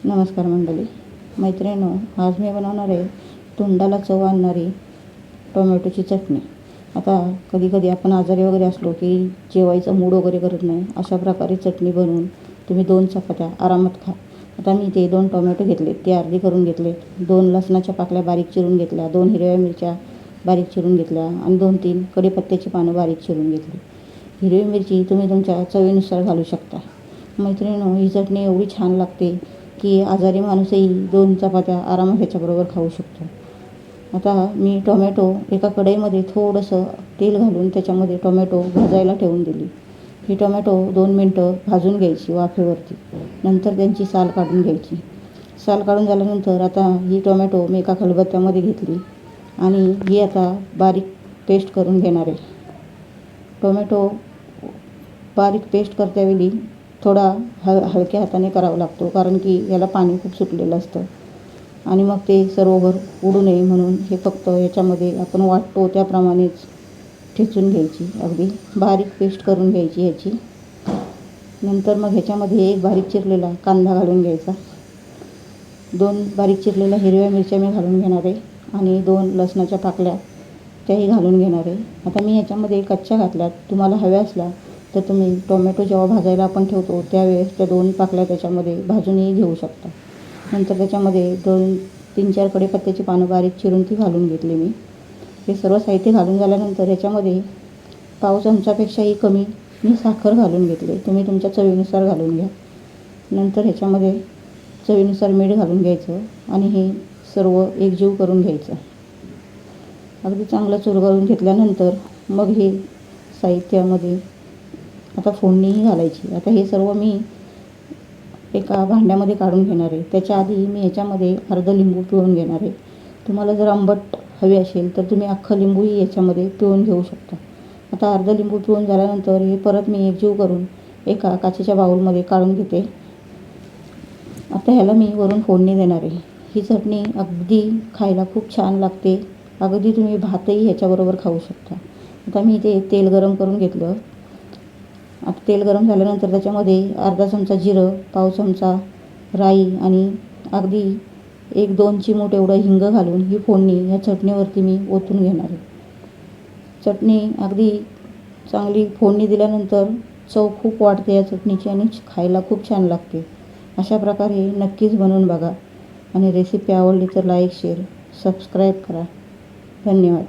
नमस्कार मंडळी, मैत्रिणींनो, आज मी बनवणार आहे तोंडाला चव आणणारी टोमॅटोची चटणी. आता कधी कधी आपण आजारी वगैरे असलो की जेवायचा मूड वगैरे करत नाही, अशा प्रकारे चटणी बनवून तुम्ही 2 चपात्या आरामात खा. आता मी ते 2 टोमॅटो घेतले, ते अर्धी करून घेतले, 2 लसणाच्या पाकळ्या बारीक चिरून घेतल्या, 2 हिरव्या मिरच्या बारीक चिरून घेतल्या आणि 2-3 कढीपत्त्याची पानं बारीक चिरून घेतली. हिरवी मिरची तुम्ही तुमच्या चवीनुसार घालू शकता. मैत्रिणींनो, ही चटणी एवढी छान लागते की आजारी माणूसही 2 चपात्या आरामात ह्याच्याबरोबर खाऊ शकतो. आता मी टोमॅटो एका कढईमध्ये थोडंसं तेल घालून त्याच्यामध्ये टोमॅटो भाजायला ठेवून दिली. ही टोमॅटो 2 मिनटं भाजून घ्यायची वाफेवरती. नंतर त्यांची साल काढून घ्यायची. साल काढून झाल्यानंतर आता ही टोमॅटो मी एका खलबत्त्यामध्ये घेतली आणि ही आता बारीक पेस्ट करून घेणार आहे. टोमॅटो बारीक पेस्ट करतेवेळी थोडा हलक्या हाताने करावा लागतो, कारण की याला पाणी खूप सुटलेलं असतं आणि मग ते सर्वभर उडू नये म्हणून हे फक्त याच्यामध्ये आपण वाटतो त्याप्रमाणेच ठेचून घ्यायची, अगदी बारीक पेस्ट करून घ्यायची ह्याची. नंतर मग ह्याच्यामध्ये एक बारीक चिरलेला कांदा घालून घ्यायचा, 2 बारीक चिरलेल्या हिरव्या मिरच्या मी घालून घेणार आहे आणि 2 लसणाच्या पाकळ्या त्याही घालून घेणार आहे. आता मी ह्याच्यामध्ये कच्च्या घातल्यात, तुम्हाला हव्या असल्या तर तुम्ही टोमॅटो जेव्हा भाजायला आपण ठेवतो त्यावेळेस त्या 2 पाकळ्या त्याच्यामध्ये भाजूनही घेऊ शकता. नंतर त्याच्यामध्ये 2-3-4 कढीपत्त्याची पानं बारीक चिरून ती घालून घेतली मी. हे सर्व साहित्य घालून झाल्यानंतर ह्याच्यामध्ये पाव चमचापेक्षाही कमी मी साखर घालून घेतली. तुम्ही तुमच्या चवीनुसार घालून घ्या. नंतर ह्याच्यामध्ये चवीनुसार मीठ घालून घ्यायचं आणि हे सर्व एकजीव करून घ्यायचं. अगदी चांगलं चुरगळून घेतल्यानंतर मग हे साहित्यामध्ये आता फोडणीही घालायची. आता हे सर्व मी एका भांड्यामध्ये काढून घेणार आहे. त्याच्या आधी मी ह्याच्यामध्ये अर्ध लिंबू पिळून घेणार आहे. तुम्हाला जर आंबट हवे असेल तर तुम्ही अख्खं लिंबूही याच्यामध्ये पिळून घेऊ शकता. आता अर्ध लिंबू पिळून झाल्यानंतर हे परत मी एकजीव करून एका काचेच्या बाउलमध्ये काढून घेते. आता ह्याला मी वरून फोडणी देणार आहे. ही चटणी अगदी खायला खूप छान लागते. अगदी तुम्ही भातही ह्याच्याबरोबर खाऊ शकता. आता मी ते तेल गरम करून घेतलं. आता तेल गरम झाल्यानंतर त्याच्यामध्ये अर्धा चमचा जिरं, पाव चमचा राई आणि अगदी 1-2 चिमूट एवढं हिंग घालून ही फोडणी ह्या चटणीवरती मी ओतून घेणार आहे. चटणी अगदी चांगली फोडणी दिल्यानंतर चव खूप वाढते या चटणीची आणि खायला खूप छान लागते. अशा प्रकारे नक्कीच बनवून बघा आणि रेसिपी आवडली तर लाईक, शेअर, सबस्क्राईब करा. धन्यवाद.